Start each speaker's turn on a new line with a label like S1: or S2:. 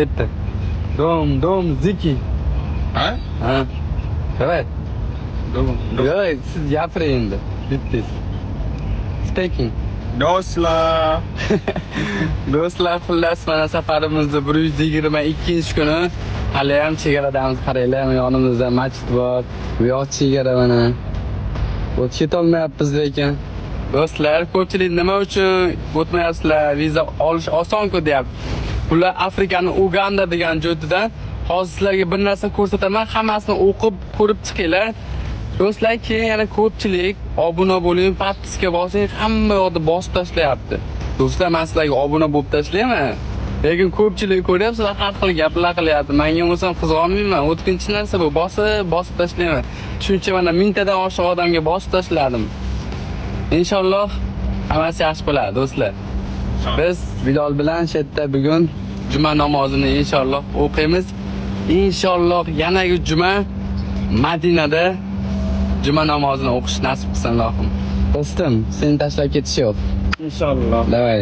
S1: Ketdi. Dom ziki.
S2: Ha?
S1: Ha. Давай.
S2: Dom.
S1: Yo'q, siz gapiring endi. Bitdi. Speaking.
S2: Do'stlar.
S1: Do'stlar, xullas mana safarimizni 122-kuni hali ham chegaradamiz. Qaranglar, yonimizda masjid bor. Bu yoq chegara mana. O'tib olmayapmiz lekin. Do'stlar, ko'pchilik nima uchun o'tmayapsizlar? Viza olish oson-ku deyapti. Ular Afrikaning Uganda degan joydan hozir sizlarga bir narsa ko'rsataman, hammasini o'qib, ko'rib chiqinglar. Do'stlar, keyin yana ko'pchilik obuna bo'ling, podpiska bosing, hamma yoqda bosib tashlayapti. Do'stlar, men sizlarga obuna bo'lib tashlayman. Lekin ko'pchilik ko'ryapsizlar, har xil gaplar qilyapti. Menga o'zim qizg'onmayman. O'tkinchi narsa bu. Bosib tashlayman. Shuncha mana mingtadan oshiq odamga bosib tashladim. Inshaalloh hammasi yaxshi bo'ladi, do'stlar. Biz Bilol bilan shu yerda bugun juma namozini inshaalloh o'qiymiz. Inshaalloh yanagi juma Madinada juma namozini o'qish nasib qilsin, Allohim. Do'stim, seni tashlab ketish yo'q.
S2: Inshaalloh.
S1: Davay.